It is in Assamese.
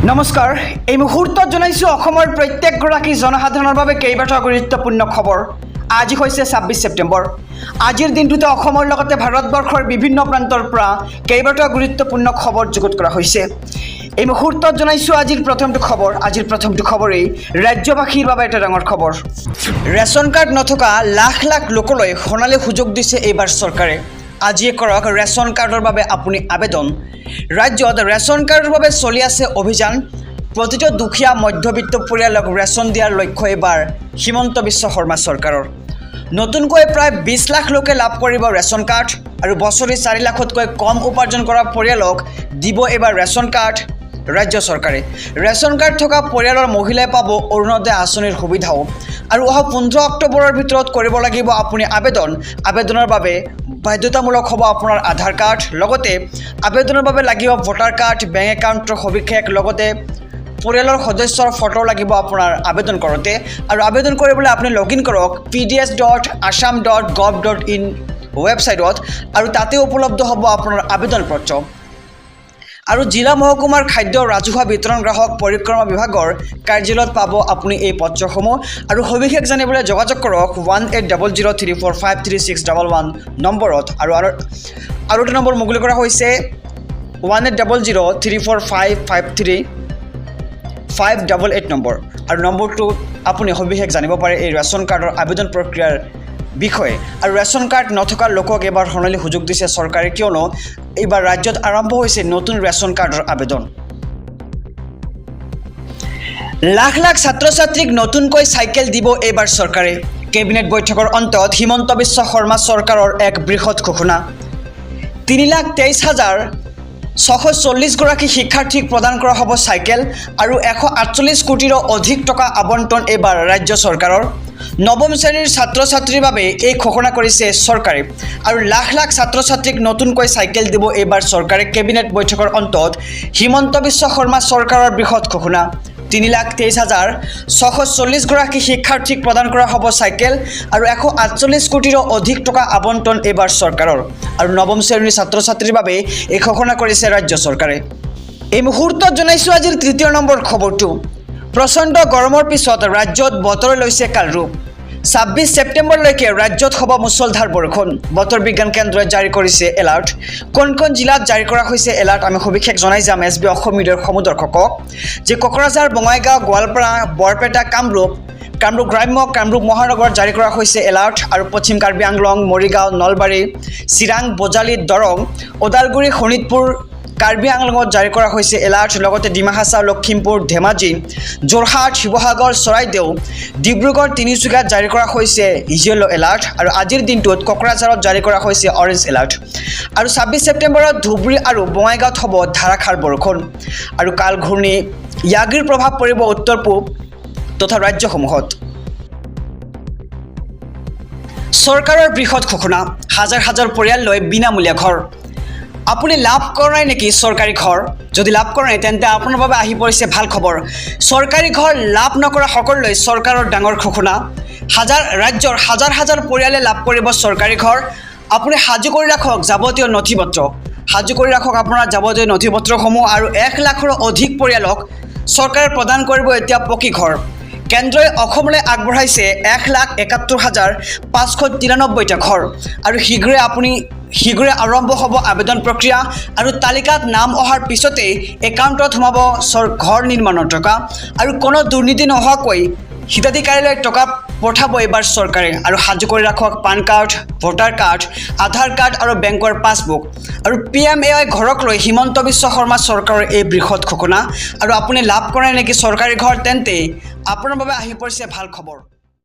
নমস্কাৰ এই মুহূৰ্তত জনাইছো অসমৰ প্ৰত্যেকগৰাকী জনসাধাৰণৰ বাবে কেইবাটাও গুৰুত্বপূৰ্ণ খবৰ। আজি হৈছে 26 ছেপ্টেম্বৰ। আজিৰ দিনটোতে অসমৰ লগতে ভাৰতবৰ্ষৰ বিভিন্ন প্ৰান্তৰ পৰা কেইবাটাও গুৰুত্বপূৰ্ণ খবৰ যুগুত কৰা হৈছে। এই মুহূৰ্তত জনাইছো আজিৰ প্ৰথমটো খবৰেই ৰাজ্যবাসীৰ বাবে এটা ডাঙৰ খবৰ। ৰেচন কাৰ্ড নথকা লাখ লাখ লোকলৈ সোণালী সুযোগ দিছে এইবাৰ চৰকাৰে। আজিয়ে কৰক ৰেচন কাৰ্ডৰ বাবে আপুনি আবেদন। ৰাজ্যত ৰেচন কাৰ্ডৰ বাবে চলি আছে অভিযান। প্ৰতিটো দুখীয়া মধ্যবিত্ত পৰিয়ালক ৰেচন দিয়াৰ লক্ষ্য এইবাৰ হিমন্ত বিশ্ব শৰ্মা চৰকাৰৰ। নতুনকৈ প্ৰায় 20 লাখ লোকে লাভ কৰিব ৰেচন কাৰ্ড আৰু বছৰি 4 লাখতকৈ কম উপাৰ্জন কৰা পৰিয়ালক দিব এইবাৰ ৰেচন কাৰ্ড ৰাজ্য চৰকাৰে। ৰেচন কাৰ্ড থকা পৰিয়ালৰ মহিলাই পাব অৰুণোদয় আঁচনিৰ সুবিধাও। আৰু অহা 15 অক্টোবৰৰ ভিতৰত কৰিব লাগিব আপুনি আবেদন। আবেদনৰ বাবে বাধ্যতামূলক হ'ব আপোনাৰ আধাৰ কাৰ্ড, লগতে আবেদনৰ বাবে লাগিব ভোটাৰ কাৰ্ড, বেংক একাউণ্টৰ সবিশেষ, লগতে পৰিয়ালৰ সদস্যৰ ফটো লাগিব আপোনাৰ আবেদন কৰোঁতে। আৰু আবেদন কৰিবলৈ আপুনি লগইন কৰক pds.assam.gov.in ৱেবছাইটত, আৰু তাতে উপলব্ধ হ'ব আপোনাৰ আবেদন পত্ৰ। আৰু জিলা মহকুমাৰ খাদ্য ৰাজহুৱা বিতৰণ গ্ৰাহক পৰিক্ৰমা বিভাগৰ কাৰ্যালয়ত পাব আপুনি এই পত্ৰসমূহ। আৰু সবিশেষ জানিবলৈ যোগাযোগ কৰক 180034533611 নম্বৰত। আৰু এটা নম্বৰ মুকলি কৰা হৈছে 180034553588 নম্বৰ। আৰু নম্বৰটো আপুনি সবিশেষ জানিব পাৰে এই ৰেচন কাৰ্ডৰ আবেদন প্ৰক্ৰিয়াৰ বিষয়ে। আৰু ৰেচন কাৰ্ড নথকা লোকক এইবাৰ সোণালী সুযোগ দিছে চৰকাৰে, কিয়নো এইবাৰ ৰাজ্যত আৰম্ভ হৈছে নতুন ৰেচন কাৰ্ডৰ আবেদন। লাখ লাখ ছাত্ৰ ছাত্ৰীক নতুনকৈ চাইকেল দিব এইবাৰ চৰকাৰে। কেবিনেট বৈঠকৰ অন্তত হিমন্ত বিশ্ব শৰ্মা চৰকাৰৰ এক বৃহৎ ঘোষণা। 3,23,640 গৰাকী শিক্ষাৰ্থীক প্ৰদান কৰা হ'ব চাইকেল আৰু 148 কোটিৰো অধিক টকা আবণ্টন এইবাৰ ৰাজ্য চৰকাৰৰ। নৱম শ্ৰেণীৰ ছাত্ৰ ছাত্ৰীৰ বাবে এই ঘোষণা কৰিছে চৰকাৰে। আৰু লাখ লাখ ছাত্ৰ ছাত্ৰীক নতুনকৈ চাইকেল দিব এইবাৰ চৰকাৰে। কেবিনেট বৈঠকৰ অন্তত হিমন্ত বিশ্ব শৰ্মা চৰকাৰৰ বৃহৎ ঘোষণা। 3,23,640 গৰাকী শিক্ষাৰ্থীক প্ৰদান কৰা হ'ব চাইকেল আৰু 148 কোটিৰো অধিক টকা আবণ্টন এইবাৰ চৰকাৰৰ। আৰু নৱম শ্ৰেণীৰ ছাত্ৰ ছাত্ৰীৰ বাবে এই ঘোষণা কৰিছে ৰাজ্য চৰকাৰে। এই মুহূৰ্তত জনাইছোঁ আজিৰ তৃতীয় নম্বৰ খবৰটো। প্ৰচণ্ড গৰমৰ পিছত ৰাজ্যত বতৰ লৈছে কাল ৰূপ। 26 ছেপ্টেম্বৰলৈকে ৰাজ্যত হ'ব মুছলধাৰ বৰষুণ। বতৰ বিজ্ঞান কেন্দ্ৰই জাৰি কৰিছে এলাৰ্ট। কোন জিলাত জাৰি কৰা হৈছে এলাৰ্ট আমি সবিশেষ জনাই যাম SB অসম মিডিয়াৰ সমদৰ্শকক যে কোকৰাঝাৰ, বঙাইগাঁও, গোৱালপাৰা, বৰপেটা, কামৰূপ গ্ৰাম্য, কামৰূপ মহানগৰত জাৰি কৰা হৈছে এলাৰ্ট। আৰু পশ্চিম কাৰ্বি আংলং, মৰিগাঁও, নলবাৰী, চিৰাং, বজালী, দৰং, ওদালগুৰি, শোণিতপুৰ, কাৰ্বি আংলঙত জাৰি কৰা হৈছে এলাৰ্ট। লগতে ডিমা হাছাও, লখিমপুৰ, ধেমাজি, যোৰহাট, শিৱসাগৰ, চৰাইদেউ, ডিব্ৰুগড়, তিনিচুকীয়াত জাৰি কৰা হৈছে য়েলো এলাৰ্ট। আৰু আজিৰ দিনটোত কোকৰাঝাৰত জাৰি কৰা হৈছে অৰেঞ্জ এলাৰ্ট। আৰু 26 ছেপ্টেম্বৰত ধুবুৰী আৰু বঙাইগাঁৱত হ'ব ধাৰাসাৰ বৰষুণ। আৰু কাল ঘূৰ্ণি য়াগিৰ প্ৰভাৱ পৰিব উত্তৰ পূব তথা ৰাজ্যসমূহত। চৰকাৰৰ বৃহৎ ঘোষণা। হাজাৰ হাজাৰ পৰিয়াললৈ বিনামূলীয়া ঘৰ। আপুনি লাভ কৰা নাই নেকি চৰকাৰী ঘৰ? যদি লাভ কৰা নাই তেন্তে আপোনাৰ বাবে আহি পৰিছে ভাল খবৰ। চৰকাৰী ঘৰ লাভ নকৰা সকললৈ চৰকাৰৰ ডাঙৰ ঘোষণা। ৰাজ্যৰ হাজাৰ হাজাৰ পৰিয়ালে লাভ কৰিব চৰকাৰী ঘৰ। আপুনি সাজু কৰি ৰাখক যাৱতীয় নথিপত্ৰ। আপোনাৰ যাৱতীয় নথিপত্ৰসমূহ। আৰু 1 লাখৰো অধিক পৰিয়ালক চৰকাৰে প্ৰদান কৰিব এতিয়া পকী ঘৰ। কেন্দ্ৰই অসমলৈ আগবঢ়াইছে 1,71,593টা ঘৰ। আৰু শীঘ্ৰে আৰম্ভ হ'ব আবেদন প্ৰক্ৰিয়া। আৰু তালিকাত নাম অহাৰ পিছতেই একাউণ্টত সোমাব ঘৰ নিৰ্মাণৰ টকা। আৰু কোনো দুৰ্নীতি নোহোৱাকৈ হিতাধিকাৰীলৈ টকা পঠাব এইবাৰ চৰকাৰে। আৰু সাজু কৰি ৰাখক পান কাৰ্ড, ভোটাৰ কাৰ্ড, আধাৰ কাৰ্ড আৰু বেংকৰ পাছবুক। আৰু PMAY ঘৰক লৈ হিমন্ত বিশ্ব শৰ্মা চৰকাৰৰ এই বৃহৎ ঘোষণা। আৰু আপুনি লাভ কৰে নেকি চৰকাৰী ঘৰ? তেন্তে আপোনাৰ বাবে আহি পৰিছে ভাল খবৰ।